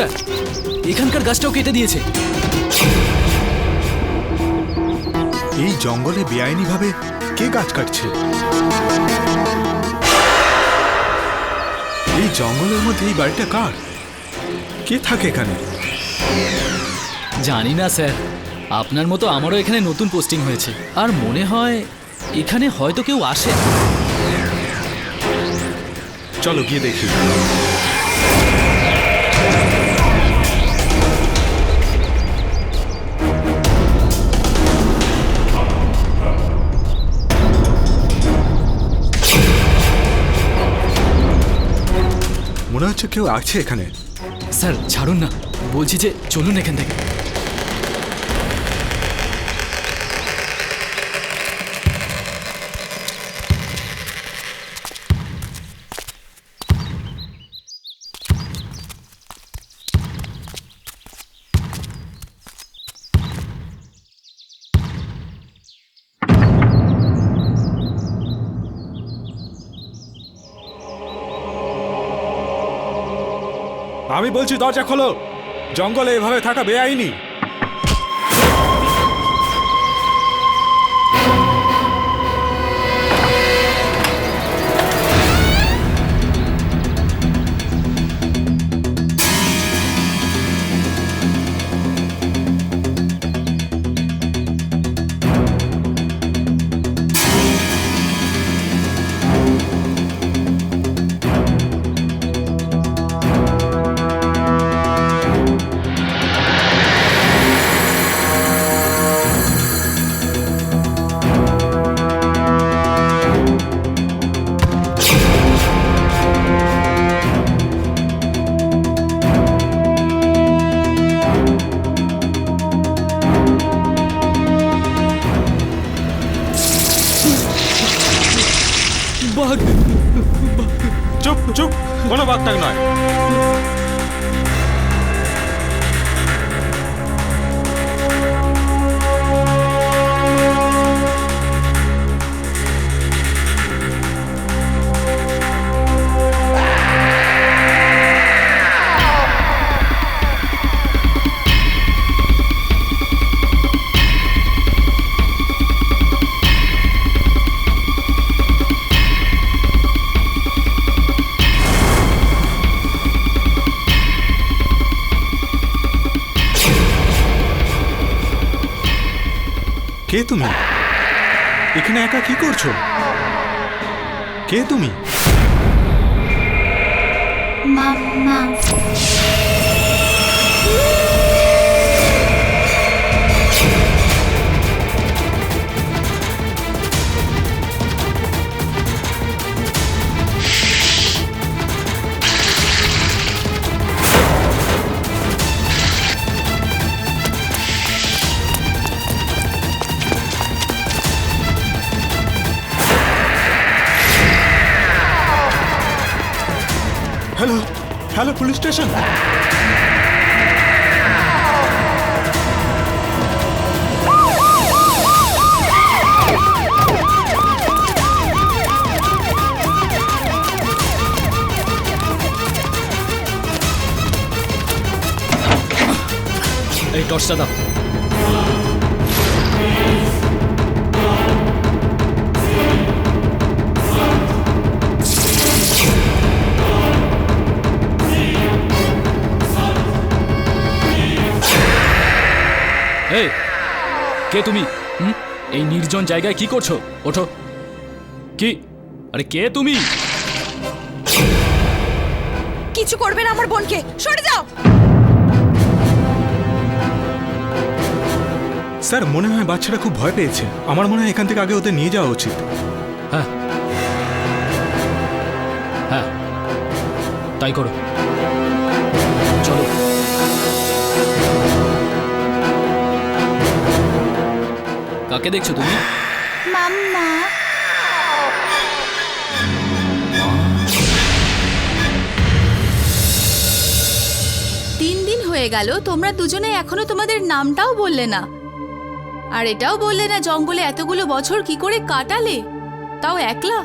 Sir, এখানকার গাছটাও কেটে দিয়েছে। এই জঙ্গলে বেআইনি ভাবে কে গাছ কাটছে? এই জঙ্গলের মধ্যে এই বাড়িটা কার? কে থাকে এখানে? জানি না স্যার, আপনার মতো আমারও এখানে নতুন পোস্টিং হয়েছে, আর মনে হয় এখানে হয়তো কেউ আসে। চলো গিয়ে দেখি। মনে হচ্ছে কেউ আছে এখানে। স্যার ছাড়ুন না, বলছি যে চলুন এখান থেকে। আমি বলছি দরজা খোলো, জঙ্গলে এভাবে থাকা বেআইনি। বাঘ! চুপ চুপ, কোনো বাগটাক নয়। কে তুমি? এখানে একা কি করছো? কে তুমি? Mamma. Hello hello, police station. এই টর্চটা দাও। এই কে তুমি? এই নির্জন জায়গায় কি করছো? ওঠো। কি? আরে কে তুমি? কিছু করবে না আমার বোনকে, সরে যাও। স্যার, মনে হয় বাচ্চারা খুব ভয় পেয়েছে। আমার মনে হয় এখান থেকে আগে ওদের নিয়ে যাওয়া উচিত। হ্যাঁ হ্যাঁ, তাই করো। চলো। কাকে দেখছো তুমি? মাম্মা। 3 দিন হয়ে গেল, তোমরা দুজনে এখনো তোমাদের নামটাও বললে না, আর এটাও বললে না জঙ্গলে এতগুলো বছর কি করে কাটালে, তাও একলা।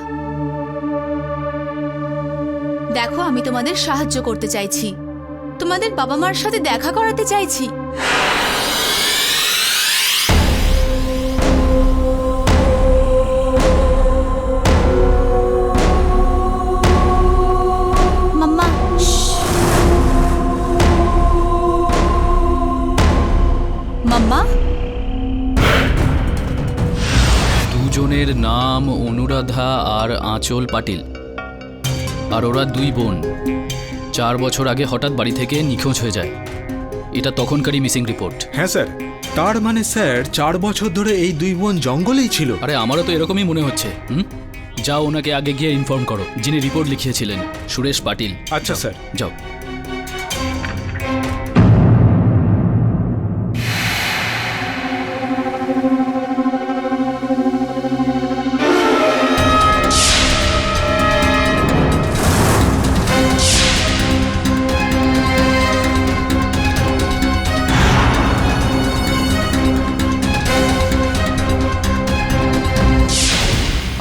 দেখো, আমি তোমাদের সাহায্য করতে চাইছি, তোমাদের বাবা মার সাথে দেখা করাতে চাইছি। মাম্মা, মাম্মা, দুজনের নাম অনুরাধা আর আঁচল পাটিল, আর ওরা দুই বোন। 4 বছর আগে হঠাৎ বাড়ি থেকে নিখোঁজ হয়ে যায়। এটা তখনকারই মিসিং রিপোর্ট। হ্যাঁ স্যার, তার মানে স্যার 4 বছর ধরে এই দুই বোন জঙ্গলেই ছিল। আরে আমারও তো এরকমই মনে হচ্ছে। যাও ওনাকে আগে গিয়ে ইনফর্ম করো, যিনি রিপোর্ট লিখিয়েছিলেন, সুরেশ পাটিল। আচ্ছা স্যার। যাও।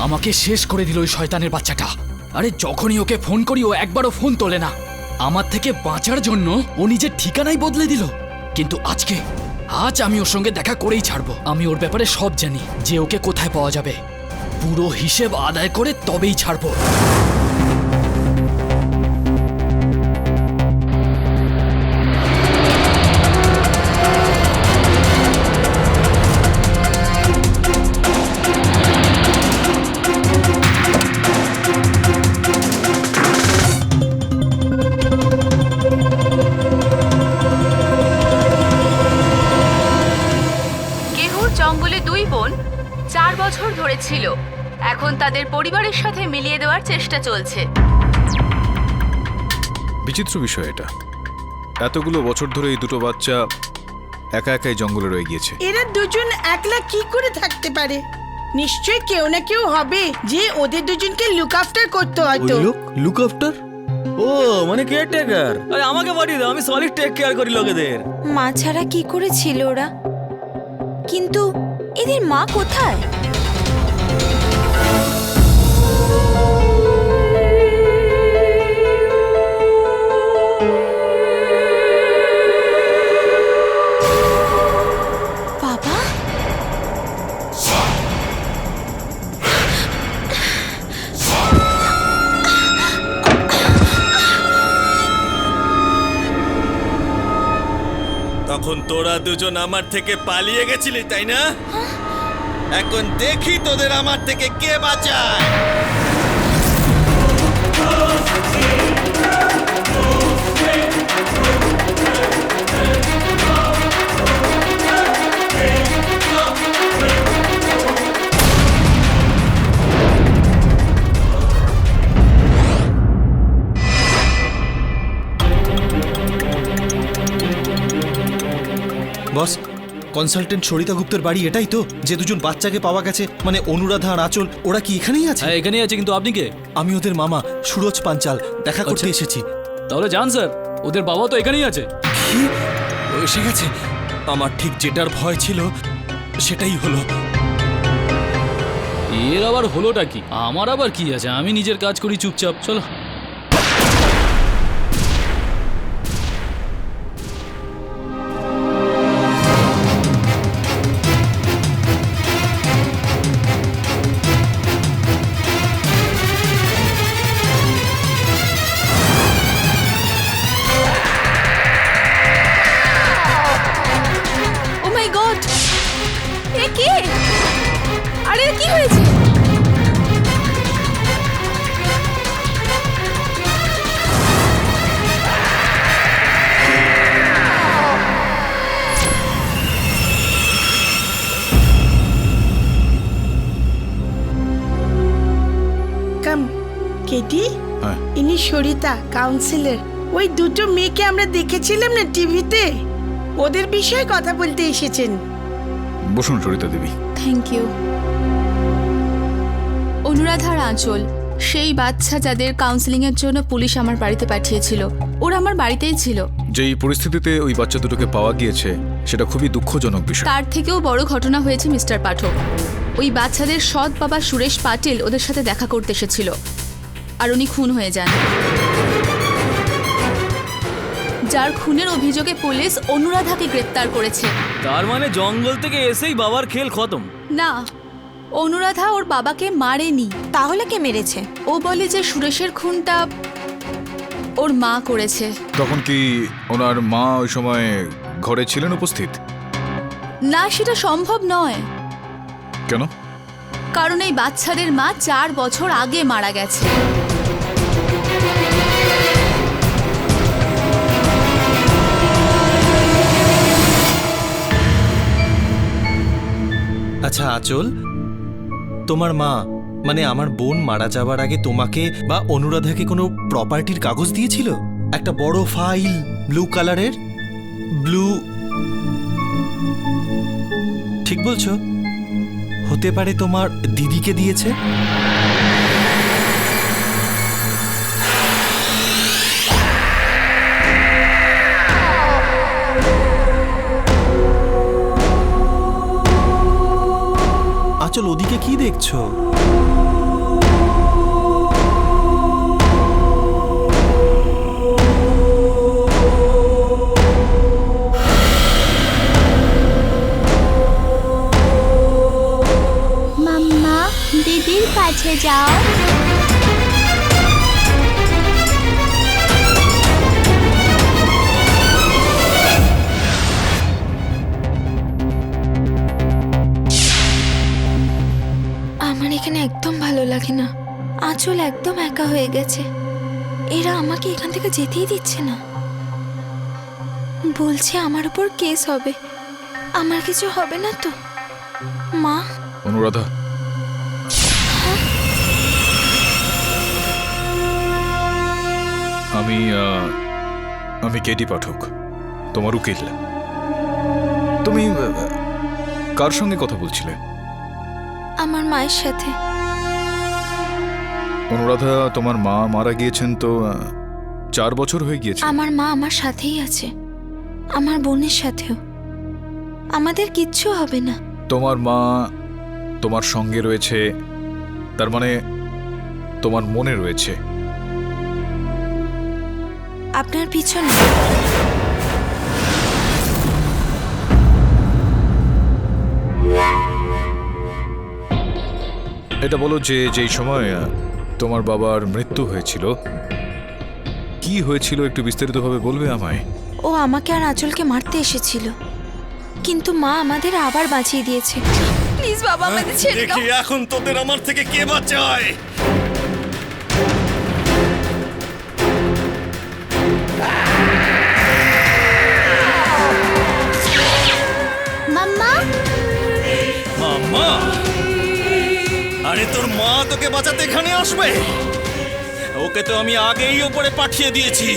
আমাকে শেষ করে দিল ওই শয়তানের বাচ্চাটা। আরে যখনই ওকে ফোন করি ও একবারও ফোন তোলে না। আমার থেকে বাঁচার জন্য ও নিজের ঠিকানাই বদলে দিল। কিন্তু আজ আমি ওর সঙ্গে দেখা করেই ছাড়বো। আমি ওর ব্যাপারে সব জানি, যে ওকে কোথায় পাওয়া যাবে। পুরো হিসেব আদায় করে তবেই ছাড়বো। জঙ্গলে দুই বোন 4 বছর ধরে ছিল। এখন তাদের পরিবারের সাথে মিলিয়ে দেওয়ার চেষ্টা চলছে। বিচিত্র বিষয় এটা, এতগুলো বছর ধরে এই দুটো বাচ্চা একা একাই জঙ্গলে রয়ে গিয়েছে। এরা দুজন একলা কি করে থাকতে পারে? নিশ্চয়ই কেউ না কেউ হবে যে ওদের দুজনকে লুক আফটার করতে হয়তো। Look after? ও মানে কেয়ারটেকার। আরে আমাকে পাঠিয়ে দাও, আমি সলিড টেক কেয়ার করি লোকেদের। মা ছাড়া কি করে ছিল ওরা? কিন্তু এদের মা কোথায়? বাবা, তখন তোরা দুজন আমার থেকে পালিয়ে গেছিলি, তাই না? এখন দেখি তোদের আমার থেকে কে বাঁচায়। বস, কনসালটেন্ট সরিতা গুপ্তের বাড়ি এটাই তো, যে দুজন বাচ্চাকে পাওয়া গেছে, মানে অনুরাধা আর আঁচল? ওরা কি এখানেই আছে? হ্যাঁ এখানেই আছে, কিন্তু আপনি কে? আমি ওদের মামা সুরজ পাঞ্চাল, দেখা করতে আচ্ছা। এসেছি। তাহলে যান স্যার, ওদের বাবা তো এখানেই আছে। কি? ও এসে গেছে? আমার ঠিক যেটার ভয় ছিল সেটাই হলো। এর আবার হলোটা কি? আমার আবার কি আছে? আমি নিজের কাজ করি চুপচাপ। চলো। ও মাই গড, এ কি? আরে কি হয়েছে? কাম কেটি, হ্যাঁ। ইনি সরিতা, কাউন্সিলর। ওই দুটো মেয়েকে আমরা দেখেছিলাম না টিভিতে, ওদের বিষয়ে কথা বলতে এসেছেন। বসুন সরিতা দেবী। Thank you. অনুরাধা আর আঁচল, সেই বাচ্চা যাদের কাউন্সিলিং এর জন্য পুলিশ আমার বাড়িতে পাঠিয়েছিল। ওরা আমার বাড়িতেই ছিল। যেই পরিস্থিতিতে ওই বাচ্চা দুটোকে পাওয়া গিয়েছে সেটা খুবই দুঃখজনক বিষয়। তার থেকেও বড় ঘটনা হয়েছে মিস্টার পাঠক। ওই বাচ্চাদের সৎ বাবা সুরেশ পাটিল ওদের সাথে দেখা করতে এসেছিল, আর উনি খুন হয়ে যান। যার খুনের অভিযোগে পুলিশ অনুরাধাকে গ্রেপ্তার করেছে। তার মানে জঙ্গল থেকে এসেই বাবার খেল খতম। না, অনুরাধা ওর বাবাকে মারেনি। তাহলে কে মেরেছে? ও বলে যে সুরেশের খুনটা ওর মা করেছে। তখন কি ওনার মা ওই সময় ঘরে ছিলেন উপস্থিত? না, সেটা সম্ভব নয়, কেন? কারণ এই বাচ্চাদের মা 4 বছর আগে মারা গেছে। আচ্ছা আঁচল, তোমার মা মানে আমার বোন মারা যাওয়ার আগে তোমাকে বা অনুরাধাকে কোনো প্রপার্টির কাগজ দিয়েছিল? একটা বড় ফাইল, ব্লু কালারের? ব্লু, ঠিক বলছো? হতে পারে তোমার দিদিকে দিয়েছে। আঁচল, ওদিকে কি দেখছো? মাম্মা, দিদির কাছে যাও। আমার এখানে একদম ভালো লাগে না। আঁচল একদম একা হয়ে গেছে। এরা আমাকে এখান থেকে যেতেই দিচ্ছে না। বলছে আমার উপর কেস হবে। আমার কিছু হবে না তো? মা? অনুরাধা, আমি কেটি পাঠক, তোমার উকিল। তুমি কার সঙ্গে কথা বলছিলে? আমার মায়ের সাথে। অনুরাধা, তোমার মা মারা গিয়েছেন তো 4 বছর হয়ে গিয়েছে। আমার মা আমার সাথেই আছে, আমার বোনের সাথেও। আমাদের কিচ্ছু হবে না। তোমার মা তোমার সঙ্গে রয়েছে, তার মানে তোমার মনে রয়েছে। আপনার পিছনে। এটা বলো যে যেই সময় তোমার বাবার মৃত্যু হয়েছিল, কি হয়েছিল একটু বিস্তারিতভাবে বলবে আমায়? ও আমাকে আর আঁচলকে মারতে এসেছিল, কিন্তু মা আমাদের আবার বাঁচিয়ে দিয়েছে। প্লিজ বাবা, আমাদের ছেড়ে দাও। দেখি এখন তোদের আমার থেকে কে বাঁচায়। মাম্মা, মাম্মা, আরে তোর মা তোকে বাঁচাতে এখানে আসবে? ওকে তো আমি আগেই ওপরে পাঠিয়ে দিয়েছি।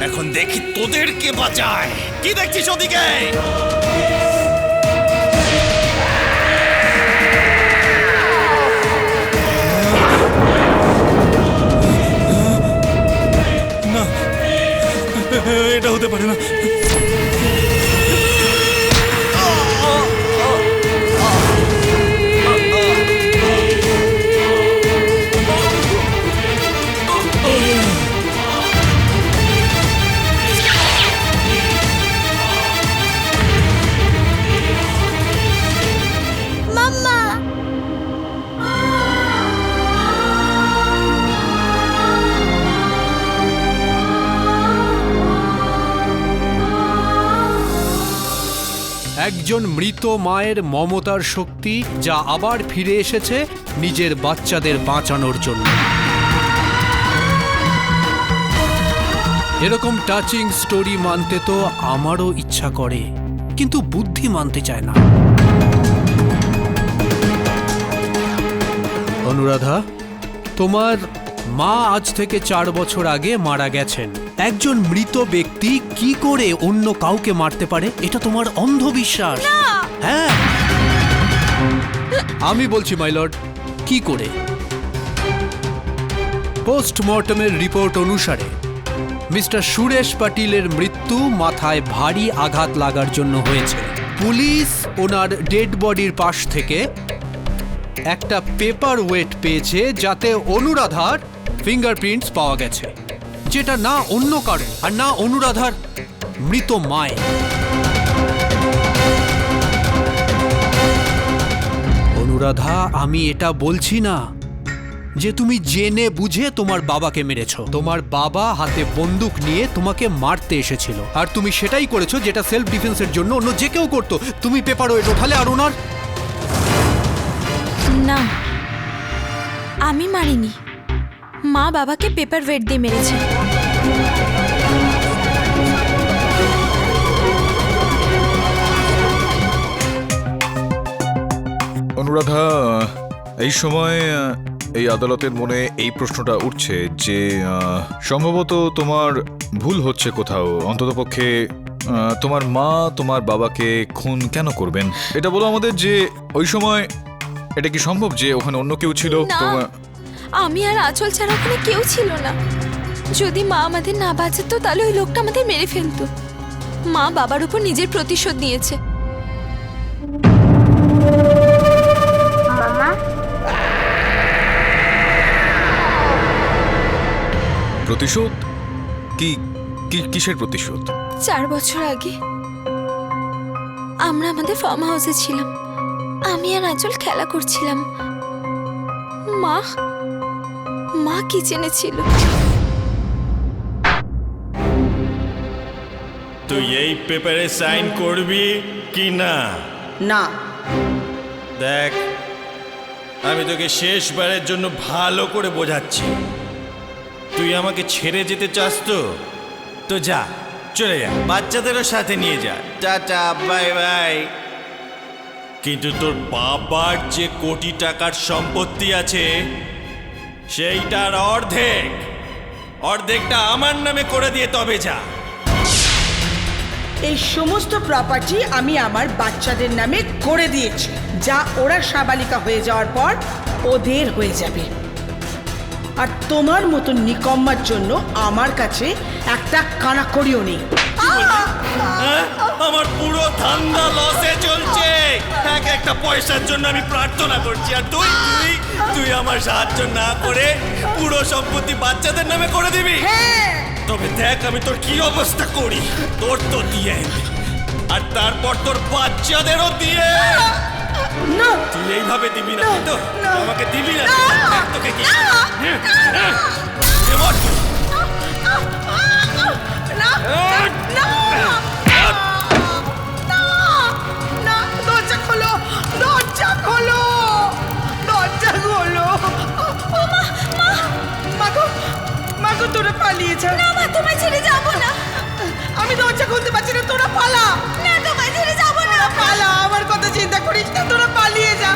এখন দেখি তোদের কে বাঁচায়। কি দেখছিস ওদিকে? না, এটা হতে পারে না। মাম্মা। একজন মৃত মায়ের মমতার শক্তি, যা আবার ফিরে এসেছে নিজের বাচ্চাদের বাঁচানোর জন্য। এরকম টাচিং স্টোরি মানতে তো আমারও ইচ্ছা করে, কিন্তু বুদ্ধি মানতে চায় না। অনুরাধা, তোমার মা আজ থেকে 4 বছর আগে মারা গেছেন। একজন মৃত ব্যক্তি কি করে অন্য কাউকে মারতে পারে? এটা তোমার অন্ধবিশ্বাস। হ্যাঁ, আমি বলছি মাই লর্ড, কি করে? পোস্টমর্টমের রিপোর্ট অনুসারে মিস্টার সুরেশ পাটিলের মৃত্যু মাথায় ভারী আঘাত লাগার জন্য হয়েছে। পুলিশ ওনার ডেড বডির পাশ থেকে একটা পেপার ওয়েট পেয়েছে, যাতে অনুরাধার ফিঙ্গারপ্রিন্টস পাওয়া গেছে, যেটা না অন্য কারণ আর না অনুরাধার মৃত মায়ের। অনুরাধা, আমি এটা বলছি না যে তুমি জেনে বুঝে তোমার বাবাকে মেরেছো। তোমার বাবা হাতে বন্দুক নিয়ে তোমাকে মারতে এসেছিল, আর তুমি সেটাই করেছো যেটা সেলফ ডিফেন্সের জন্য অন্য যে কেউ করতো। তুমি পেপার ওয়েট ওঠালে আর ওনার। না, আমি মারিনি। মা বাবাকে পেপার ওয়েট দিয়ে মেরেছে। অনুরাধা, এই সময় এই আদালতের মনে এই প্রশ্নটা উঠছে যে সম্ভবত তোমার ভুল হচ্ছে কোথাও। অন্ততপক্ষে তোমার মা তোমার বাবাকে খুন কেন করবেন? এটা বলো আমাদের যে ওই সময় এটা কি সম্ভব যে ওখানে অন্য কেউ ছিল? না, আমি আর আঁচল ছাড়া ওখানে কেউ ছিল না। যদি মা আমাদের না বাঁচাতো তাহলে ওই লোকটা আমাদের মেরে ফেলতো। মা বাবার উপর নিজের প্রতিশোধ নিয়েছে। মামা, প্রতিশোধ? কি কিসের প্রতিশোধ? 4 বছর আগে আমরা আমাদের ফার্ম হাউসে ছিলাম। আমি আর আঁচল খেলা করছিলাম। মা কিচেনে ছিল। তুই এই পেপারে সাইন করবি কি না? না। দেখ, আমি তোকে শেষবারের জন্য ভালো করে বোঝাচ্ছি। তুই আমাকে ছেড়ে যেতে চাস তো যা, চলে যা, বাচ্চাদেরও সাথে নিয়ে যা। Tata, bye bye. কিন্তু তোর বাবার যে কোটি টাকার সম্পত্তি আছে সেইটার অর্ধেকটা আমার নামে করে দিয়ে তবে যা। এই সমস্ত প্রপার্টি আমি আমার বাচ্চাদের নামে করে দিয়েছি, যা ওরা সাবালিকা হয়ে যাওয়ার পর ওদের হয়ে যাবে। আর তোমার মতো নিকম্মার জন্য আমার কাছে একটা কানাকড়িও নেই। আমার পুরো ধান্দা লসে চলছে। এক একটা পয়সার জন্য আমি প্রার্থনা করছি, আর তুই আমার সাহায্য না করে পুরো সম্পত্তি বাচ্চাদের নামে করে দিবি। তবে দেখ আমি তোর কি অবস্থা করি। তোর তো দিয়ে, আর তারপর তোর বাচ্চাদেরও দিয়ে। তুই এইভাবে দিবি না তো? আমাকে দিবি না? তোকে কি দরজা খোলো, দরজা খোলো, দরজা খোলো। মাগো, তোরা পালিয়ে যা। না মা, তোমায় ছেড়ে যাবো না। আমি দরজা খুলতে পারছি না, তোরা পালা। না, তোমায় ছেড়ে যাবো না। পালা, আমার কথা চিন্তা করিস না, তোরা পালিয়ে যা,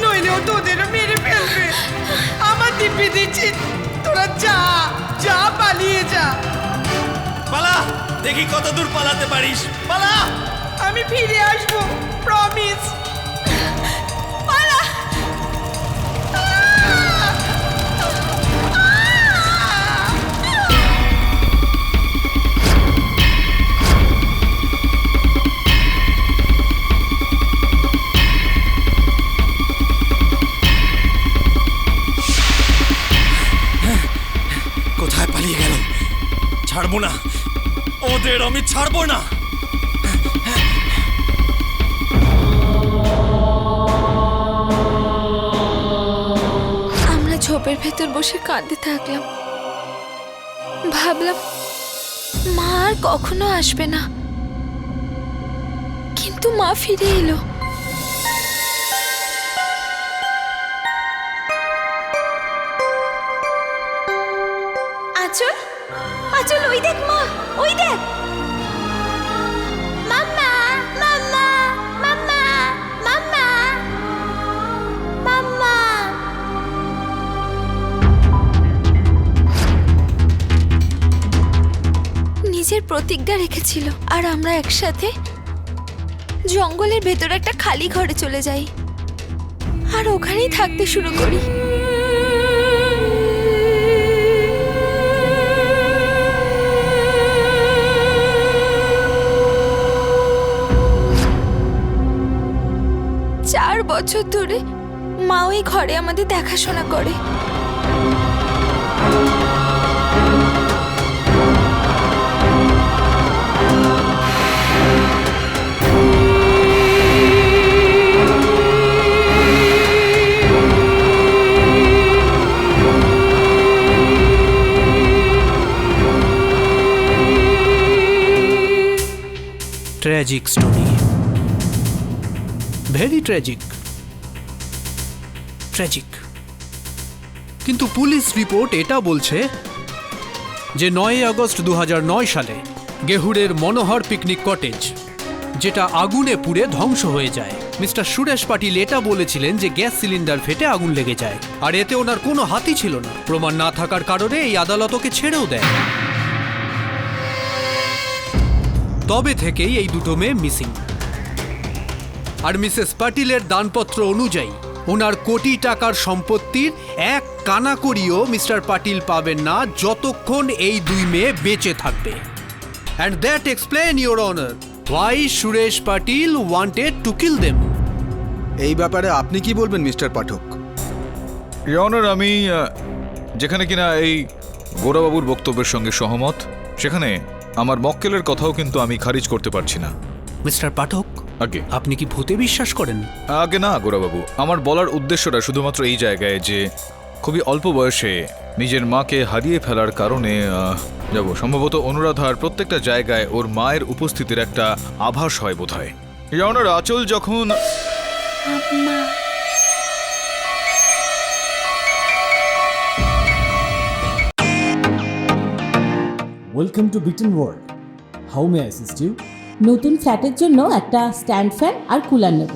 নইলে ও তোদেরও মেরে ফেলবে। আমার দিব্যি দিচ্ছি, তোরা যা, পালিয়ে যা। পালা, দেখি কত দূর পালাতে পারিস। পালা। আমি ফিরে আসবো, প্রমিস। পালা। কোথায় পালিয়ে গেল? ছাড়বো না ওদের, আমি ছাড়বো না। আমরা ঝোপের ভেতর বসে কাঁদতে থাকলাম। ভাবলাম মা আর কখনো আসবে না, কিন্তু মা ফিরে এলো। আঁচল, ওই দেখ মা, ওই দেখ। মাম্মা, মাম্মা, মাম্মা, মাম্মা, মাম্মা। নিজের প্রতিজ্ঞা রেখেছিল, আর আমরা একসাথে জঙ্গলের ভেতর একটা খালি ঘরে চলে যাই, আর ওখানেই থাকতে শুরু করি। চার বছর ধরে মা ওই ঘরে আমাদের দেখাশোনা করে। Tragic story, very tragic, tragic. কিন্তু পুলিশ রিপোর্ট এটা বলছে যে 9 আগস্ট 2009 সালে গেহুরের মনোহর পিকনিক কটেজ, যেটা আগুনে পুড়ে ধ্বংস হয়ে যায়। মিস্টার সুরেশ পাটিল এটা বলেছিলেন যে গ্যাস সিলিন্ডার ফেটে আগুন লেগে যায়, আর এতে ওনার কোনো হাতই ছিল না। প্রমাণ না থাকার কারণে এই আদালত ওকে ছেড়েও দেয়। তবে থেকেই এই দুটো মেয়ে মিসিং। আর মিসেস পাটিলের দানপত্র অনুযায়ী ওনার কোটি টাকার সম্পত্তির 1 কানাকড়িও মিস্টার পাটিল পাবেন না যতক্ষণ এই 2 মেয়ে বেঁচে থাকবে। And that explain your honour why Suresh Patil wanted to kill them. এই ব্যাপারে আপনি কি বলবেন মিস্টার পাঠক? ইওর অনার, আমি যেখানে কিনা এই গোরাবাবুর বক্তব্যের সঙ্গে সহমত, সেখানে আমার মক্কেলের কথাও কিন্তু আমি খারিজ করতে পারছি না। মিস্টার পাঠক, আগে আপনি কি ভূতে বিশ্বাস করেন? আগে না গোরাবাবু, আমার বলার উদ্দেশ্যটা শুধুমাত্র এই জায়গায় যে খুবই অল্প বয়সে নিজের মাকে হারিয়ে ফেলার কারণে সম্ভবত অনুরাধার প্রত্যেকটা জায়গায় ওর মায়ের উপস্থিতির একটা আভাস হয় বোধহয়। ইওর অনার, আঁচল যখন welcome to Bitten world, how may I assist you? নতুন ফ্ল্যাটের জন্য একটা স্ট্যান্ড ফ্যান আর কুলার নেব।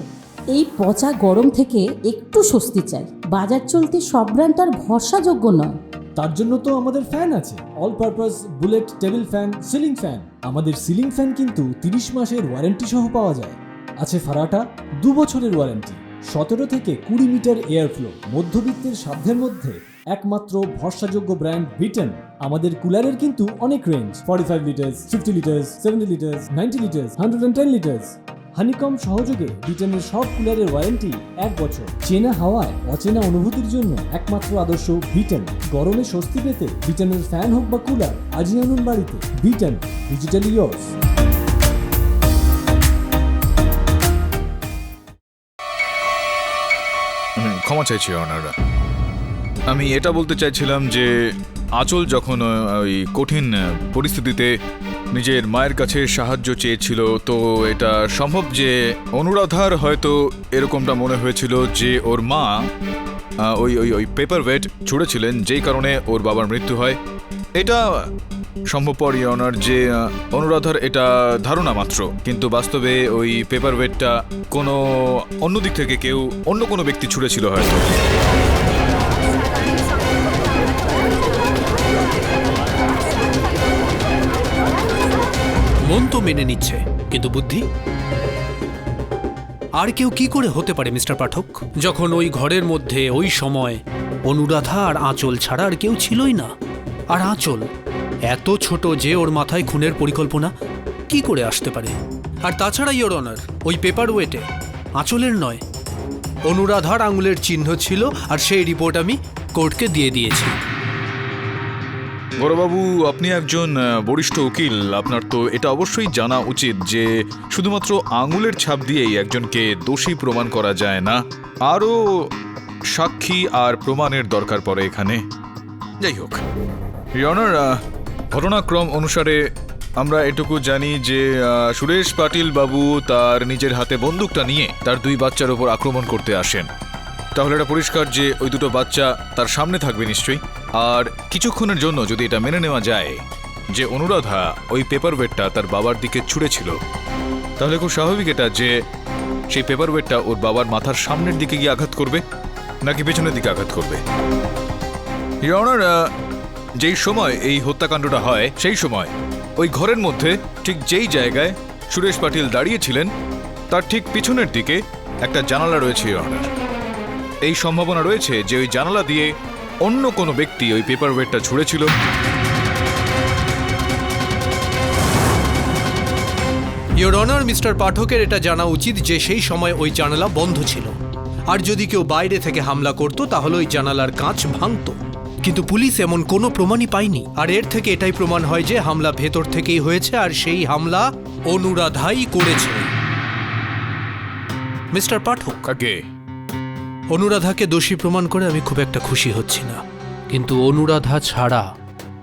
এই পচা গরম থেকে একটু স্বস্তি চাই। বাজার চলতে সব ব্র্যান্ড আর ভরসাযোগ্য নয়। তার জন্য তো আমাদের ফ্যান আছে, all purpose bullet table fan, ceiling fan. আমাদের সিলিং ফ্যান কিন্তু 30 মাসের ওয়ারেন্টি সহ পাওয়া যায়। আছে ফারাটা 2 বছরের ওয়ারেন্টি, 17 থেকে 20 মিটার এয়ার ফ্লো, মধ্যবিত্তের সাধ্যের মধ্যে একমাত্র ভরসাযোগ্য ব্র্যান্ড বিটেন। আমাদের কুলারের কিন্তু অনেক range, 45 litres, 50 litres, 70 litres, 90 litres, 110 litres. Honeycomb সহযোগে বিটেনের সব কুলারের ওয়ারেন্টি 1 বছর। চেনা হাওয়ায় অচেনা অনুভূতির জন্য একমাত্র আদর্শ বিটেন। গরমে স্বস্তি পেতে বিটেনের ফ্যান হোক বা কুলার, আজই আনুন বাড়িতে। Beaten, digitally yours. ক্ষমা চাইছি অনার, আমি এটা বলতে চাইছিলাম যে আঁচল যখন ওই কঠিন পরিস্থিতিতে নিজের মায়ের কাছে সাহায্য চেয়েছিল, তো এটা সম্ভব যে অনুরাধার হয়তো এরকমটা মনে হয়েছিল যে ওর মা ওই ওই ওই পেপার ওয়েট ছুঁড়েছিলেন, যেই কারণে ওর বাবার মৃত্যু হয়। এটা সম্ভবপর অনার যে অনুরাধার এটা ধারণা মাত্র, কিন্তু বাস্তবে ওই পেপার ওয়েটটা কোনো অন্য দিক থেকে কেউ অন্য কোনো ব্যক্তি ছুঁড়েছিল হয়তো। মন তো মেনে নিচ্ছে, কিন্তু বুদ্ধি? আর কেউ কি করে হতে পারে মিস্টার পাঠক, যখন ওই ঘরের মধ্যে ওই সময় অনুরাধা আর আঁচল ছাড়া আর কেউ ছিলই না। আর আঁচল এত ছোট যে ওর মাথায় খুনের পরিকল্পনা কি করে আসতে পারে? আর তাছাড়া ইওর অনার, ওই পেপার ওয়েটে আঁচলের নয়, অনুরাধার আঙুলের চিহ্ন ছিল, আর সেই রিপোর্ট আমি কোর্টকে দিয়ে দিয়েছি। বড়বাবু, আপনি একজন বরিষ্ঠ উকিল, আপনার তো এটা অবশ্যই জানা উচিত যে শুধুমাত্র আঙুলের ছাপ দিয়েই একজনকে দোষী প্রমাণ করা যায় না, আরও সাক্ষী আর প্রমাণের দরকার পড়ে এখানে। যাই হোক ইওর অনার, ঘটনাক্রম অনুসারে আমরা এটুকু জানি যে সুরেশ পাটিল বাবু তার নিজের হাতে বন্দুকটা নিয়ে তার 2 বাচ্চার উপর আক্রমণ করতে আসেন। তাহলে এটা পরিষ্কার যে ওই 2টো বাচ্চা তার সামনে থাকবে নিশ্চয়ই। আর কিছুক্ষণের জন্য যদি এটা মেনে নেওয়া যায় যে অনুরাধা ওই পেপার ওয়েটটা তার বাবার দিকে ছুঁড়েছিল, তাহলে খুব স্বাভাবিক এটা যে সেই পেপার ওয়েটটা ওর বাবার মাথার সামনের দিকে গিয়ে আঘাত করবে নাকি পেছনের দিকে আঘাত করবে। ইওর অনার, যেই সময় এই হত্যাকাণ্ডটা হয় সেই সময় ওই ঘরের মধ্যে ঠিক যেই জায়গায় সুরেশ পাটিল দাঁড়িয়েছিলেন তার ঠিক পিছনের দিকে একটা জানালা রয়েছে ইওর অনার। এই সম্ভাবনা রয়েছে যে ওই জানালা দিয়ে অন্য কোনো ব্যক্তি ওই পেপার ওয়েটটা ছুঁড়েছিল। ইওর অনার, মিস্টার পাঠকের এটা জানা উচিত যে সেই সময় ওই জানালা বন্ধ ছিল, আর যদি কেউ বাইরে থেকে হামলা করত তাহলে ওই জানালার কাঁচ ভাঙত। কিন্তু পুলিশ এমন কোনো প্রমাণই পায়নি, আর এর থেকে এটাই প্রমাণ হয় যে হামলা ভেতর থেকেই হয়েছে, আর সেই হামলা অনুরাধাই করেছে। মিস্টার পাঠক, অনুরাধাকে দোষী প্রমাণ করে আমি খুব একটা খুশি হচ্ছি না, কিন্তু অনুরাধা ছাড়া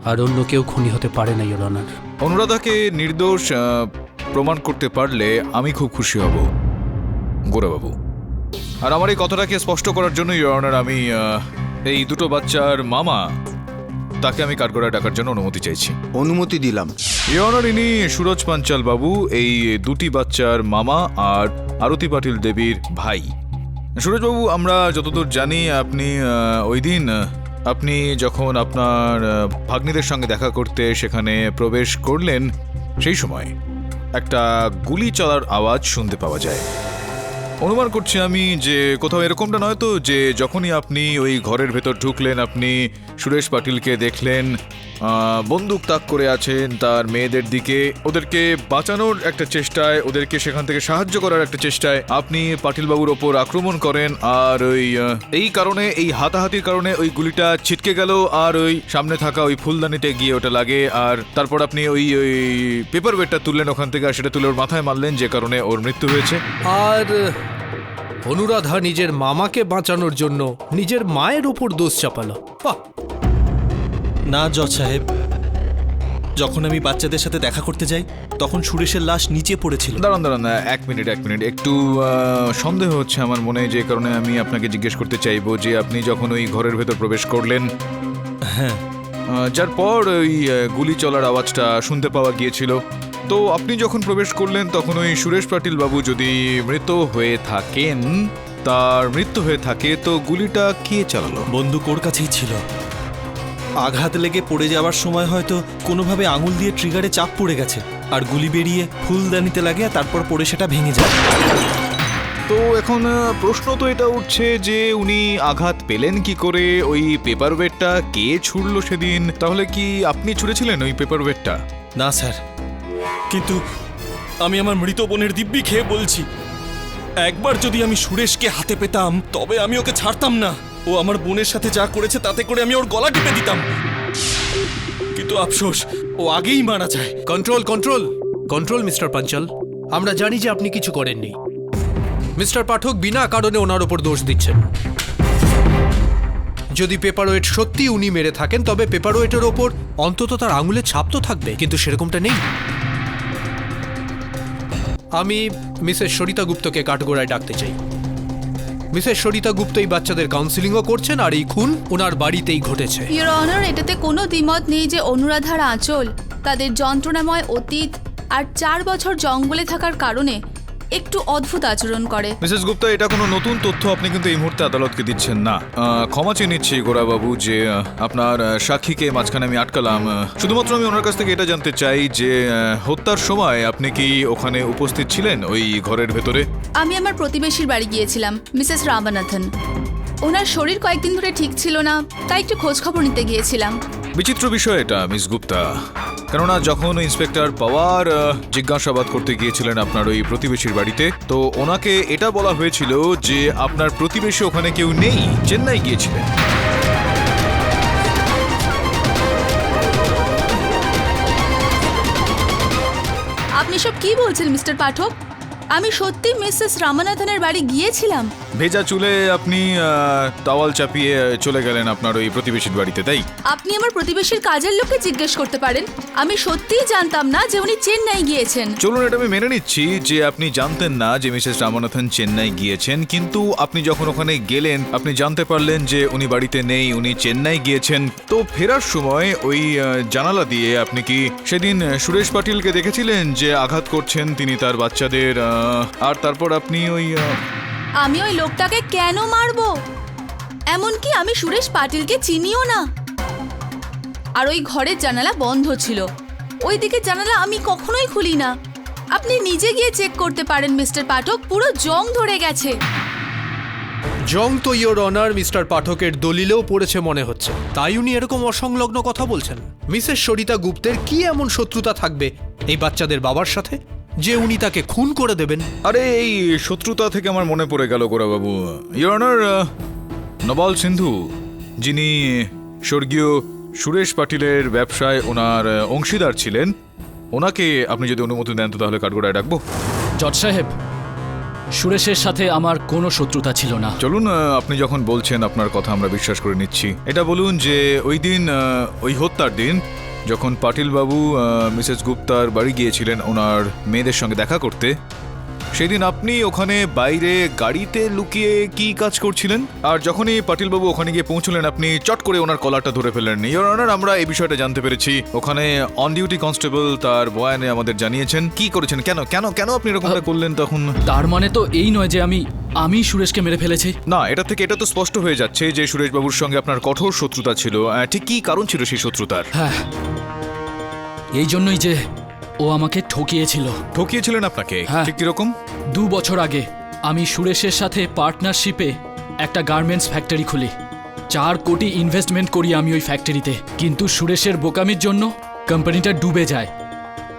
আর অন্য কেউ খুনি হতে পারে না ইওর অনার। অনুরাধাকে নির্দোষ প্রমাণ করতে পারলে আমি খুব খুশি হব গোরাবাবু। আর আমার এই কথাটাকে স্পষ্ট করার জন্য ইওর অনার, আমি এই দুটো বাচ্চার মামা তাকে আমি কাঠগড়ায় ডাকার জন্য অনুমতি চাইছি। অনুমতি দিলাম। ইওর অনার, ইনি সুরজ পাঞ্চাল বাবু, এই দুটি বাচ্চার মামা আর আরতি পাটিল দেবীর ভাই। সুরজবাবু, আমরা যতদূর জানি আপনি ওই দিন আপনি যখন আপনার ভাগ্নিদের সঙ্গে দেখা করতে সেখানে প্রবেশ করলেন, সেই সময় একটা গুলি চলার আওয়াজ শুনতে পাওয়া যায়। অনুমান করছি আমি যে কোথাও এরকমটা নয় তো যে যখনই আপনি ওই ঘরের ভেতর ঢুকলেন আপনি সুরেশ পাটিলকে দেখলেন বন্দুক তাক করে আছেন তার মেয়েদের দিকে, ওদেরকে বাঁচানোর একটা চেষ্টায়, ওদেরকে সেখান থেকে সাহায্য করার একটা চেষ্টায় আপনি পাটিলবাবুর ওপর আক্রমণ করেন, আর এই কারণে, এই হাতাহাতির কারণে ওই গুলিটা ছিটকে গেল আর ওই সামনে থাকা ওই ফুলদানিতে গিয়ে ওটা লাগে, আর তারপর আপনি ওই পেপার ওয়েটটা তুললেন ওখান থেকে, আর সেটা তুলে ওর মাথায় মারলেন, যে কারণে ওর মৃত্যু হয়েছে। আর অনুরাধা নিজের মামাকে বাঁচানোর জন্য নিজের মায়ের উপর দোষ চাপালো। না জজ সাহেব, যখন আমি বাচ্চাদের সাথে দেখা করতে যাই তখন সুরেশের লাশ নিচে পড়েছিল। দাঁড়ান দাঁড়ান, এক মিনিট, একটু সন্দেহ হচ্ছে আমার মনে, যে কারণে আমি আপনাকে জিজ্ঞেস করতে চাইবো যে আপনি যখন ওই ঘরের ভেতর প্রবেশ করলেন, হ্যাঁ, যার পর ওই গুলি চলার আওয়াজটা শুনতে পাওয়া গিয়েছিল, তো আপনি যখন প্রবেশ করলেন তখন ওই সুরেশ পাটিল বাবু যদি মৃত হয়ে থাকেন, তার মৃত্যু হয়ে থাকে, তো গুলিটা কে চালালো? বন্দুক ওর কাছেই ছিল। আঘাত লেগে পড়ে যাওয়ার সময় হয়তো কোনোভাবে আঙুল দিয়ে ট্রিগারে চাপ পড়ে গেছে, আর গুলি বেরিয়ে ফুলদানিতে লাগে, আর তারপর পড়ে সেটা ভেঙে যায়। তো এখন প্রশ্ন তো এটা উঠছে যে উনি আঘাত পেলেন কি করে, ওই পেপার ওয়েটটা কে ছুড়লো সেদিন? তাহলে কি আপনি ছুঁড়েছিলেন ওই পেপার ওয়েটটা? না স্যার, কিন্তু আমি আমার মৃত বোনের দিব্যি খেয়ে বলছি, একবার যদি আমি সুরেশকে হাতে পেতাম তবে আমি ওকে ছাড়তাম না। ও আমার বোনের সাথে যা করেছে তাতে করে আমি ওর গলা টিপে দিতাম, কিন্তু আফসোস ও আগেই মারা যায়। Control control control mister Panchal, আমরা জানি যে আপনি কিছু করেননি। মিস্টার পাঠক বিনা কারণে ওনার ওপর দোষ দিচ্ছেন। যদি পেপারওয়েট সত্যি উনি মেরে থাকেন তবে পেপারওয়েটের ওপর অন্তত তার আঙুলের ছাপ তো থাকবে, কিন্তু সেরকমটা নেই। আমি মিসেস সরিতা গুপ্তকে কাঠগোড়ায় ডাকতে চাই। মিসেস সরিতা গুপ্ত এই বাচ্চাদের কাউন্সিলিংও করছেন, আর এই খুন ওনার বাড়িতেই ঘটেছে। ইওর অনার, এটাতে কোনো দ্বিমত নেই যে অনুরাধার আঁচল তাদের যন্ত্রণাময় অতীত আর 4 বছর জঙ্গলে থাকার কারণে একটু অদ্ভুত আচরণ করে। মিসেস গুপ্তা, এটা কোনো নতুন তথ্য আপনি কিন্তু এই মুহূর্তে আদালতকে দিচ্ছেন না। ক্ষমা চেয়ে নিচ্ছি গোরাবাবু যে আপনার সাক্ষীকে মাঝখানে আমি আটকালাম। শুধুমাত্র আমি ওনার কাছ থেকে এটা জানতে চাই যে হত্যার সময় আপনি কি ওখানে উপস্থিত ছিলেন ওই ঘরের ভেতরে? আমি আমার প্রতিবেশীর বাড়ি গিয়েছিলাম, মিসেস রামানাথন। ওনার শরীর কয়েকদিন ধরে ঠিক ছিল না, তাই একটু খোঁজ খবর নিতে গিয়েছিলাম। বিচিত্র বিষয় এটা মিস গুপ্তা, কেননা যখন ইন্সপেক্টর পাওয়ার জিজ্ঞাসাবাদ করতে গিয়েছিলেন আপনার ওই প্রতিবেশীর বাড়িতে, তো ওনাকে এটা বলা হয়েছিল যে আপনার প্রতিবেশী ওখানে কেউ নেই, চেন্নাই গিয়েছিলেন। আপনি সব কি বলছেন মিস্টার পাঠক? আমি সত্যি মিসেস রামানাথনের বাড়ি গিয়েছিলাম। ভেজা চুলে আপনি টাওয়াল চাপিয়ে চলে গেলেন আপনার ওই প্রতিবেশীর বাড়িতে, তাই? আপনি আমার প্রতিবেশীর কাজের লোককে জিজ্ঞেস করতে পারেন। আমি সত্যিই জানতাম না যে উনি চেন্নাই গিয়েছেন। চলুন, এটা আমি মেনে নিচ্ছি যে আপনি জানতেন না যে মিসেস রামানাথন চেন্নাই গিয়েছেন, কিন্তু আপনি যখন ওখানে গেলেন আপনি জানতে পারলেন যে উনি বাড়িতে নেই, উনি চেন্নাই গিয়েছেন। তো ফেরার সময় ওই জানালা দিয়ে আপনি কি সেদিন সুরেশ পাটিলকে দেখেছিলেন যে আঘাত করছেন তিনি তার বাচ্চাদের, আর তারপর আপনি আমি ওই লোকটাকে কেন মারবো? এমনকি আমি সুরেশ পাটিলকে চিনিও না। আর ওই ঘরের জানালা বন্ধ ছিল, ওই দিকে জানালা আমি কখনোই খুলি না। আপনি নিজে গিয়ে চেক করতে পারেন মিস্টার পাঠক, পুরো জং ধরে গেছে। জং তো ইওর অনার মিস্টার পাঠকের দলিলেও পড়েছে মনে হচ্ছে, তাই উনি এরকম অসংলগ্ন কথা বলছেন। মিসেস সরিতা গুপ্তের কি এমন শত্রুতা থাকবে এই বাচ্চাদের বাবার সাথে যে উনি তাকে খুন করে দেবেন? আরে এই শত্রুতা থেকে আমার মনে পড়ে গেল গোরাবাবু, ইওর অনার, নবাল সিন্ধু যিনি স্বর্গীয় সুরেশ পাটিলের ব্যবসায় ওনার অংশীদার ছিলেন, ওনাকে আপনি যদি অনুমতি দেন তো তাহলে কাঠগোড়ায় ডাকবো। জজ সাহেব, সুরেশের সাথে আমার কোনো শত্রুতা ছিল না। চলুন, আপনি যখন বলছেন আপনার কথা আমরা বিশ্বাস করে নিচ্ছি। এটা বলুন যে ওই দিন, ওই হত্যার দিন যখন পাটিল বাবু মিসেস গুপ্তার বাড়ি গিয়েছিলেন ওনার মেয়েদের সঙ্গে দেখা করতে, সেদিন আপনি ওখানে বাইরে গাড়িতে লুকিয়ে কি কাজ করছিলেন? আর যখনই পাটিল বাবু ওখানে গিয়ে পৌঁছলেন আপনি চট করে ওনার কলারটা ধরে ফেললেন। ইওর অনার, আমরা এই বিষয়টা জানতে পেরেছি। ওখানে অন ডিউটি কনস্টেবল তার বয়ানে আমাদের জানিয়েছেন। কি করেছেন? কেন কেন কেন আপনি এরকমটা করলেন তখন? তার মানে তো এই নয় যে আমি সুরেশকে মেরে ফেলেছি। না, এটা থেকে এটা তো স্পষ্ট হয়ে যাচ্ছে যে সুরেশ বাবুর সঙ্গে আপনার কঠোর শত্রুতা ছিল। ঠিক কি কারণ ছিল সেই শত্রুতার? হ্যাঁ, এই জন্যই যে ও আমাকে ঠকিয়েছিল। ঠকিয়েছিলেন আপনাকে? হ্যাঁ। ঠিক কিরকম? 2 বছর আগে আমি সুরেশের সাথে পার্টনারশিপে একটা গার্মেন্টস ফ্যাক্টরি খুলি। 4 কোটি ইনভেস্টমেন্ট করি আমি ওই ফ্যাক্টরিতে, কিন্তু সুরেশের বোকামির জন্য কোম্পানিটা ডুবে যায়।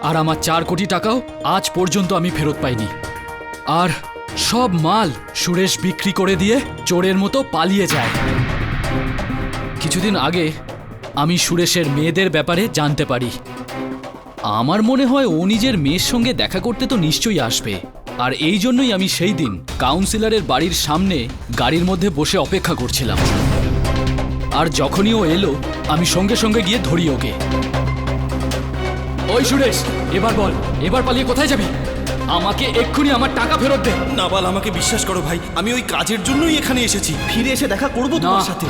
আর আমার 4 কোটি টাকাও আজ পর্যন্ত আমি ফেরত পাইনি। আর সব মাল সুরেশ বিক্রি করে দিয়ে চোরের মতো পালিয়ে যায়। কিছুদিন আগে আমি সুরেশের মেয়েদের ব্যাপারে জানতে পারি। আমার মনে হয় ও নিজের মেয়ের সঙ্গে দেখা করতে তো নিশ্চয়ই আসবে। আর এই জন্যই আমি সেই দিন কাউন্সিলরের বাড়ির সামনে গাড়ির মধ্যে বসে অপেক্ষা করছিলাম। আর যখনই ও এলো আমি সঙ্গে সঙ্গে গিয়ে ধরি ওকে। ওই সুরেশ, এবার বল, এবার পালিয়ে কোথায় যাবি? আমাকে এক্ষুনি আমার টাকা ফেরত দে। নাবাল, আমাকে বিশ্বাস করো ভাই, আমি ওই কাজের জন্যই এখানে এসেছি। ফিরে এসে দেখা করবো তোমার সাথে।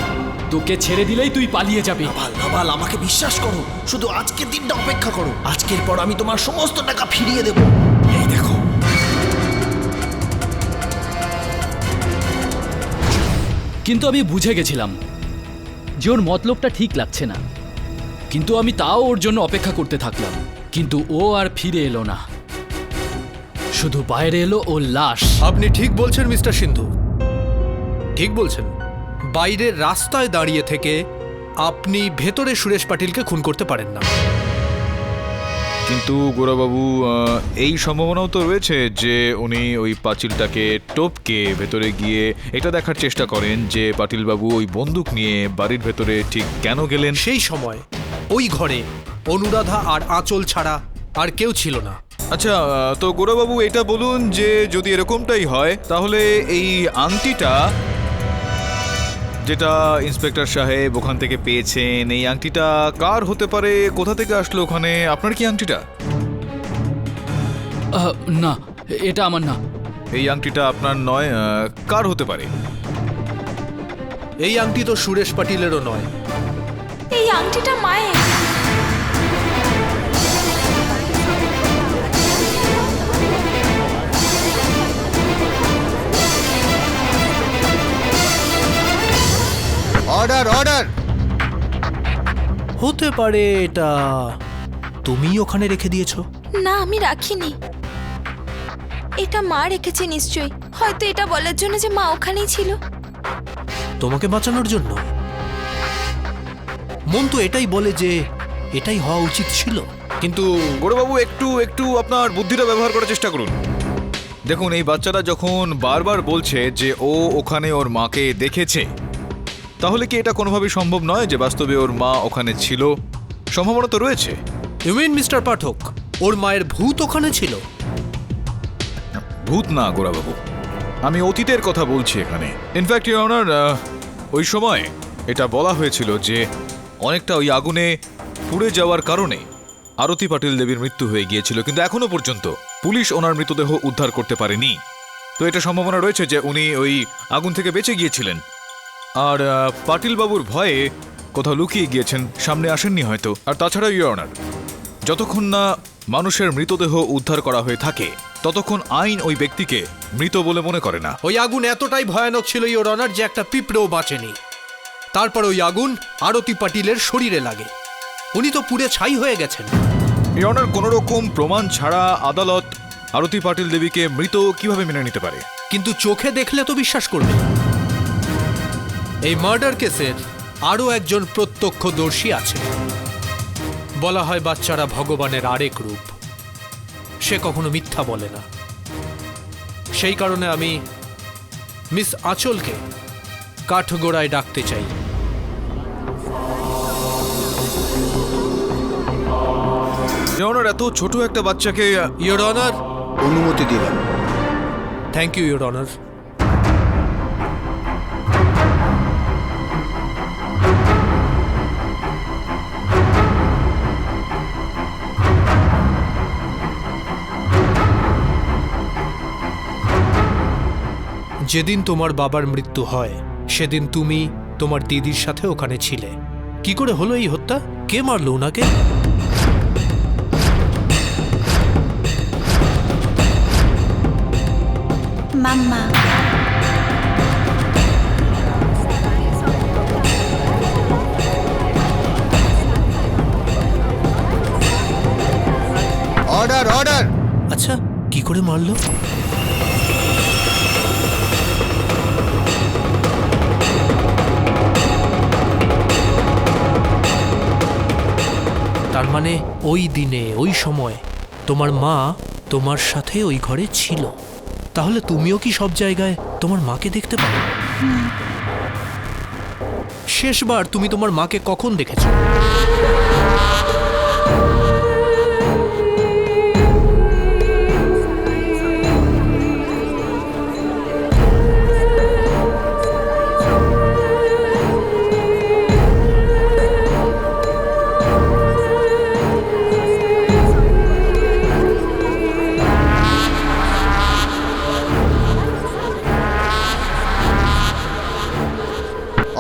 তোকে ছেড়ে দিলেই তুই পালিয়ে যাবি। নাবাল, আমাকে বিশ্বাস করো, শুধু আজকের দিনটা অপেক্ষা করো। আজকের পর আমি তোমার সমস্ত টাকা ফিরিয়ে দেব। এই দেখো। কিন্তু আমি বুঝে গেছিলাম যে ওর মতলবটা ঠিক লাগছে না, কিন্তু আমি তাও ওর জন্য অপেক্ষা করতে থাকলাম। কিন্তু ও আর ফিরে এলো না, শুধু বাইরে এলো ওর লাশ। আপনি ঠিক বলছেন মিস্টার সিন্ধু, ঠিক বলছেন। বাইরের রাস্তায় দাঁড়িয়ে থেকে আপনি ভেতরে সুরেশ পাটিলকে খুন করতে পারেন না। কিন্তু গোরাবাবু, এই সম্ভাবনাও তো রয়েছে যে উনি ওই পাঁচিলটাকে টপকে ভেতরে গিয়ে এটা দেখার চেষ্টা করেন যে পাটিলবাবু ওই বন্দুক নিয়ে বাড়ির ভেতরে ঠিক কেন গেলেন। সেই সময় ওই ঘরে অনুরাধা আর আঁচল ছাড়া আর কেউ ছিল না। আচ্ছা, তো গোরাবাবু এটা বলুন যে যদি এরকমটাই হয় তাহলে এই আংটিটা যেটা ইন্সপেক্টর সাহেব ওখান থেকে পেয়েছেন, এই আংটিটা কার হতে পারে? কোথা থেকে আসলো ওখানে? আপনার কি আংটিটা? না, এটা আমার না। এই আংটিটা আপনার নয়, কার হতে পারে? এই আংটি তো সুরেশ পাটিলেরও নয়। এই আংটিটা মায়ের। Order order. হতে পারে এটা তুমি ওখানে রেখে দিয়েছো। না, আমি রাখিনি। এটা মা রেখেছে নিশ্চয়ই, হয়তো এটা বলার জন্য যে মা ওখানেই ছিল। তোমাকে বাঁচানোর জন্য? মন তো এটাই বলে যে এটাই হওয়া উচিত ছিল। কিন্তু গোরাবাবু, একটু আপনার বুদ্ধিটা ব্যবহার করার চেষ্টা করুন। দেখুন, এই বাচ্চাটা যখন বারবার বলছে যে ও ওখানে ওর মাকে দেখেছে, তাহলে কি এটা কোনোভাবেই সম্ভব নয় যে বাস্তবে ওর মা ওখানে ছিল? সম্ভাবনা তো রয়েছে। ইউ মিন মিস্টার পাঠক, ওর মায়ের ভূত ওখানে ছিল? ভূত না গোরাবাবু, আমি অতীতের কথা বলছি এখানে। ইনফ্যাক্ট ইওর অনার, ওই সময় এটা বলা হয়েছিল যে অনেকটা ওই আগুনে পুড়ে যাওয়ার কারণে আরতি পাটিল দেবীর মৃত্যু হয়ে গিয়েছিল, কিন্তু এখনো পর্যন্ত পুলিশ ওনার মৃতদেহ উদ্ধার করতে পারেনি। তো এটা সম্ভাবনা রয়েছে যে উনি ওই আগুন থেকে বেঁচে গিয়েছিলেন আর পাটিল বাবুর ভয়ে কোথাও লুকিয়ে গিয়েছেন, সামনে আসেননি হয়তো। আর তাছাড়া ইওর অনার, যতক্ষণ না মানুষের মৃতদেহ উদ্ধার করা হয়ে থাকে ততক্ষণ আইন ওই ব্যক্তিকে মৃত বলে মনে করে না। ওই আগুন এতটাই ভয়ানক ছিল ইওর অনার যে একটা পিঁপড়েও বাঁচেনি। তারপর ওই আগুন আরতি পাটিলের শরীরে লাগে, উনি তো পুড়ে ছাই হয়ে গেছেন। ইওর অনার, কোনো রকম প্রমাণ ছাড়া আদালত আরতি পাটিল দেবীকে মৃত কিভাবে মেনে নিতে পারে? কিন্তু চোখে দেখলে তো বিশ্বাস করবে। এই মার্ডার কেসের আরও একজন প্রত্যক্ষদর্শী আছে। বলা হয় বাচ্চারা ভগবানের আরেক রূপ, সে কখনো মিথ্যা বলে না। সেই কারণে আমি মিস আঁচলকে কাঠগোড়ায় ডাকতে চাই। ইওর অনার, এত ছোট একটা বাচ্চাকে। ইওর অনার, অনুমতি দিলাম। Thank you your honour. যেদিন তোমার বাবার মৃত্যু হয় সেদিন তুমি তোমার দিদির সাথে ওখানে ছিলে। কি করে হলো এই হত্যা? কে মারলো ওনাকে? মাম্মা। Order order. আচ্ছা, কি করে মারলো? তার মানে ওই দিনে ওই সময় তোমার মা তোমার সাথে ওই ঘরে ছিল। তাহলে তুমিও কি সব জায়গায় তোমার মাকে দেখতে পাও? শেষবার তুমি তোমার মাকে কখন দেখেছো?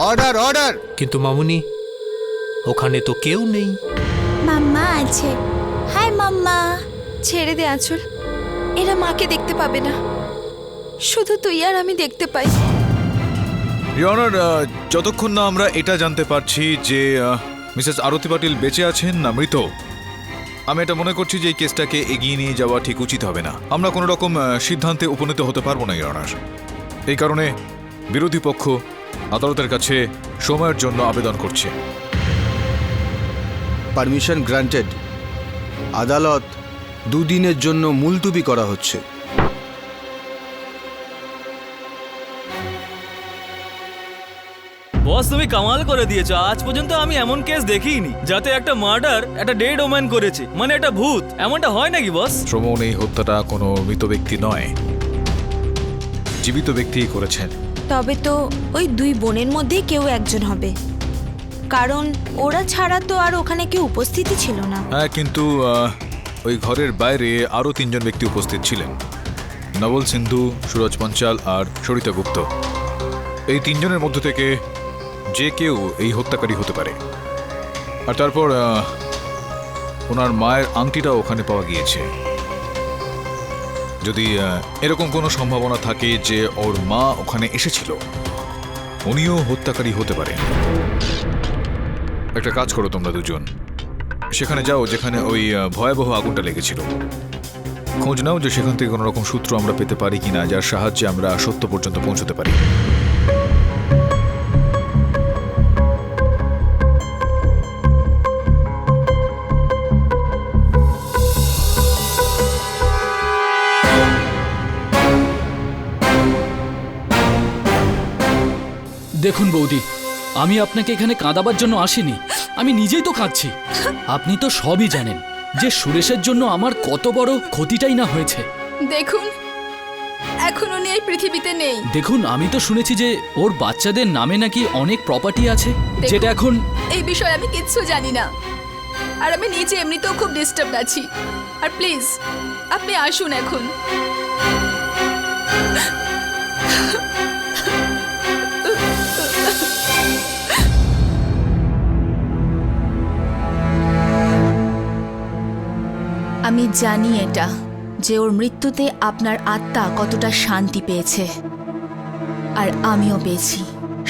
Order order. কিন্তু মামুনি, ওখানে তো কেউ নেই। মাম্মা আছে। হাই মাম্মা। ছেড়ে দে আঁচল, এরা মাকে দেখতে পাবে না, শুধু তুই আর আমি দেখতে পাই। ইওর অনার, যতক্ষণ না আমরা এটা জানতে পারছি যে মিসেস আরতি পাটিল বেঁচে আছেন না মৃত, আমি এটা মনে করছি যে এই কেসটাকে এগিয়ে নিয়ে যাওয়া ঠিক উচিত হবে না। আমরা কোনো রকম সিদ্ধান্তে উপনীত হতে পারবো না ইওর অনার। এই কারণে বিরোধী পক্ষ আদালতের কাছে সময়ের জন্য আবেদন করছে। Permission granted. আদালত 2 দিনের জন্য মুলতুবি করা হচ্ছে। বস, তুমি কামাল করে দিয়েছো। আজ পর্যন্ত আমি এমন কেস দেখিনি যাতে একটা মার্ডার একটা ডেড ওম্যান করেছে, মানে একটা ভূত। এমনটা হয় নাকি বস? শ্রমণ, এই হত্যাটা কোনো মৃত ব্যক্তি নয়, জীবিত ব্যক্তিই করেছেন। তবে তো ওই 2 বোনের মধ্যে কেউ একজন হবে, কারণ ওরা ছাড়া তো আর ওখানে কেউ উপস্থিতই ছিল না। হ্যাঁ, কিন্তু ওই ঘরের বাইরে আরও 3 জন ব্যক্তি উপস্থিত ছিলেন, নবল সিন্ধু, সুরজ পঞ্চাল আর সরিতা গুপ্ত। এই 3 জনের মধ্য থেকে যে কেউ এই হত্যাকারী হতে পারে। আর তারপর ওনার মায়ের আংটিটাও ওখানে পাওয়া গিয়েছে। যদি এরকম কোনো সম্ভাবনা থাকে যে ওর মা ওখানে এসেছিল, উনিও হত্যাকারী হতে পারেন। একটা কাজ করো তোমরা দুজন, সেখানে যাও যেখানে ওই ভয়াবহ আগুনটা লেগেছিল। খোঁজ নাও যে সেখান থেকে কোনো রকম সূত্র আমরা পেতে পারি কিনা যার সাহায্যে আমরা সত্য পর্যন্ত পৌঁছতে পারি। দেখুন বৌদি, আমি আপনাকে এখানে কাঁদাবার জন্য আসিনি, আমি নিজেই তো কাঁদছি। আপনি তো সবই জানেন যে সুরেশের জন্য আমার কত বড় ক্ষতিটাই না হয়েছে। দেখুন, এখন উনি এই পৃথিবীতে নেই। দেখুন, আমি তো শুনেছি যে ওর বাচ্চাদের নামে নাকি অনেক প্রপার্টি আছে, যেটা এখন... এই বিষয়ে আমি কিচ্ছু জানি না, আর আমি নিজে এমনিতেও খুব ডিস্টার্বড আছি। আর প্লিজ আপনি আসুন এখন। আমি জানি এটা যে ওর মৃত্যুতে আপনার আত্মা কতটা শান্তি পেয়েছে, আর আমিও পেয়েছি।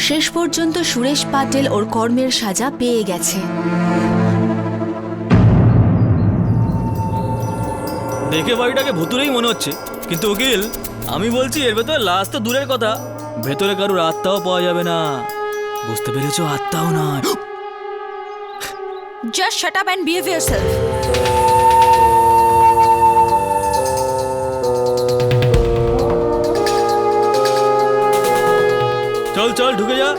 শেষ পর্যন্ত সুরেশ পাটিল ওর কর্মের সাজা পেয়ে গেছে। দেখে বাড়িটাকে ভুতুরেই মনে হচ্ছে, কিন্তু উকিল, আমি বলছি এর ভেতরে লাশ তো দূরের কথা, ভেতরে কারুর আত্মাও পাওয়া যাবে না। বুঝতে পেরেছো? আত্মাও নয়। Just shut up and behave yourself. চল চল, ঢুকে যা,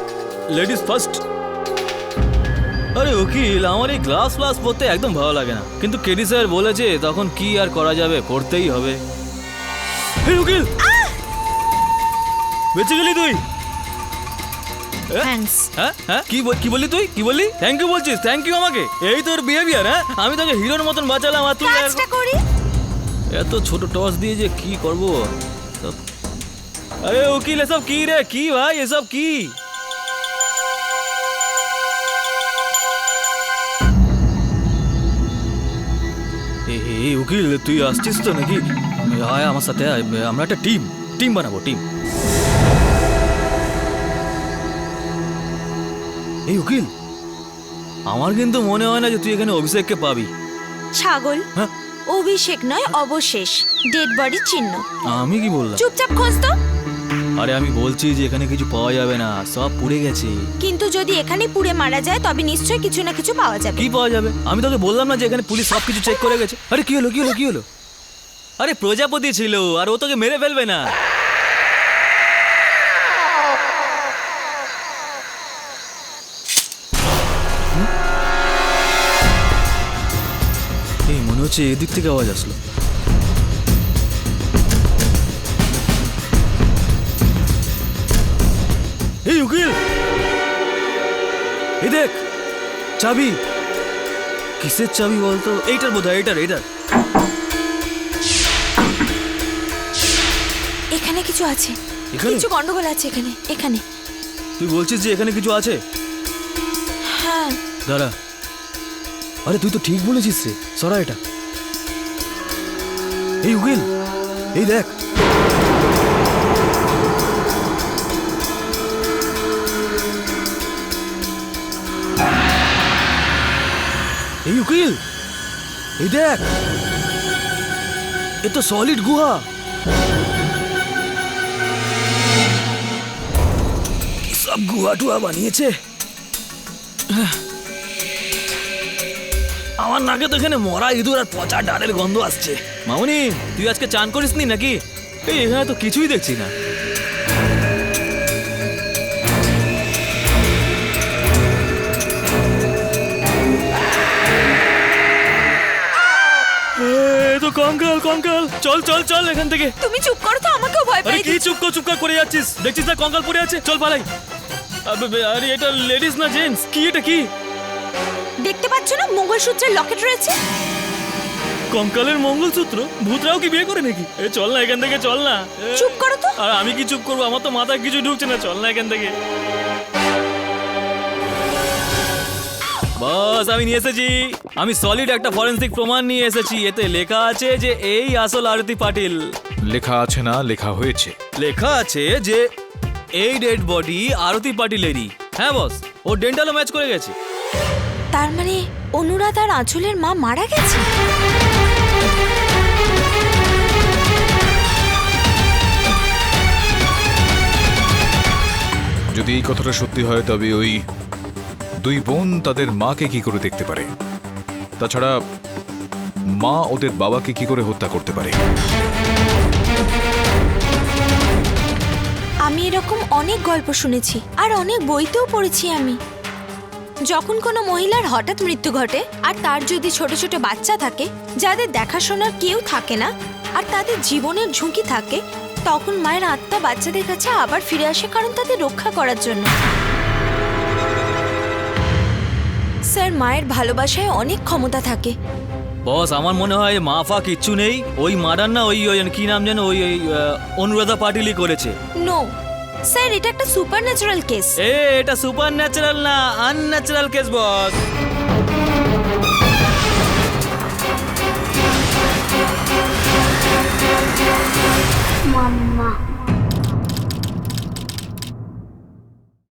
লেডিস ফার্স্ট। আরে উকিল, আমার এই গ্লাস ফ্লাস পরতে একদম ভালো লাগে না, কিন্তু কেডি স্যার বলেছে তখন কি আর করা যাবে, করতেই হবে। এই উকিল, বেঁচে গেলি তুই? থ্যাঙ্কস। হ্যাঁ হ্যাঁ, কি বললি তুই? কি বললি? থ্যাংক ইউ বলছিস? থ্যাংক ইউ আমাকে? এই তোর বিহেভিয়ার? হ্যাঁ, আমি তোকে হিরোর মতন বাঁচালাম আর তুই কাজটা করি। এত ছোট টস দিয়ে যে কি করবো। আরে উকিল এসব কি রে, কি ভাই এসব কি? এই উকিল তুই আসছিস তো নাকি? আয় আমার সাথে আয়, আমরা একটা টিম বানাবো, টিম। এই উকিল, আমার কিন্তু মনে হয় না যে তুই এখানে অভিষেককে পাবি। ছাগল, হ্যাঁ? অভিষেক নয়, অবশেষ, ডেড বডির চিহ্ন। আমি কি বললাম? চুপচাপ খোঁজ তো। আরে আমি বলছি যে এখানে কিছু পাওয়া যাবে না, সব পুড়ে গেছে। কিন্তু যদি এখানে পুড়ে মারা যায় তবে নিশ্চয়ই কিছু না কিছু পাওয়া যাবে। কি পাওয়া যাবে? আমি তোকে বললাম না যে এখানে পুলিশ সবকিছু চেক করে গেছে। আরে কি হলো? আরে প্রজাপতি ছিল, আর ও তোকে মেরে ফেলবে না। এই মনে হচ্ছে এদিক থেকে আওয়াজ আসলো। এই উকিল, এই দেখ চাবি। কিসের চাবি বলতো? এইটার বোধহয়, এইটার। এখানে কিছু আছে, এখানে? কিছু গন্ডগোল আছে এখানে। তুই বলছিস যে এখানে কিছু আছে? হ্যাঁ। দাঁড়া, আরে তুই তো ঠিক বলেছিস রে, সরা এটা। এই উকিল, এই দেখ। এই উকিল, এই দেখ, এ তো সলিড গুহা। কি সব গুহা টুহা বানিয়েছে। আমার নাকে তো এখানে মরা ইঁদুর আর পচা ডালের গন্ধ আসছে। মামনি, তুই আজকে চান করিসনি নাকি? এই এখানে তো কিছুই দেখছি না। তো কঙ্কাল, চল এখান থেকে। তুমি চুপ করো তো, আমাকেও ভয় আরে পাই। কি চুপ করে যাচ্ছিস? দেখছিস না কঙ্কাল পড়ে আছে? চল পালাই। আরে এটা লেডিস না জেন্টস? কি এটা কি? দেখতে পাচ্ছ না মঙ্গলসূত্রের লকেট রয়েছে? কঙ্কালের মঙ্গলসূত্র? ভূতরাও কি বিয়ে করে নাকি? এ চল না এখান থেকে, চল না। চুপ করো তো। আর আমি কি চুপ করবো? আমার তো মাথায় কিছু ঢুকছে না, চল না এখান থেকে। বস, আমি নিয়ে এসেছি। আমি সলিড একটা ফরেন্সিক প্রমাণ নিয়ে এসেছি। এতে লেখা আছে যে এই আসল আরতি পাটিল। লেখা আছে না, লেখা হয়েছে। লেখা আছে যে এই ডেড বডি আরতি পাটিলেরই। হ্যাঁ বস, ও ডেন্টালও ম্যাচ করে গেছে। তার মানে অনুরাধা আর আঁচলের মা মারা গেছে। যদি এই কথাটা সত্যি হয় তবে ওই দুই বোন তাদের মাকে কি করে দেখতে পারে? তাছাড়া মা ওদের বাবাকে কি করে হত্যা করতে পারে? আমি এরকম অনেক গল্প শুনেছি আর অনেক বইতেও পড়েছি আমি। যখন কোনো মহিলার হঠাৎ মৃত্যু ঘটে আর তার যদি ছোট ছোট বাচ্চা থাকে যাদের দেখাশোনার কেউ থাকে না আর তাদের জীবনের ঝুঁকি থাকে, তখন মায়ের আত্মা বাচ্চাদের কাছে আবার ফিরে আসে, কারণ তাদের রক্ষা করার জন্য। স্যার, মায়ের ভালোবাসায় অনেক ক্ষমতা থাকে। বস, আমার মনে হয় মাফা কিচ্ছু নেই। ওই মার্ডার না ওই কি নাম যেন, ওই অনুরাধা পাটিলই করেছে। নো স্যার, এটা একটা সুপার ন্যাচারাল কেস। এটা সুপার ন্যাচারাল না, আনন্যাচারাল কেস বস। মাম্মা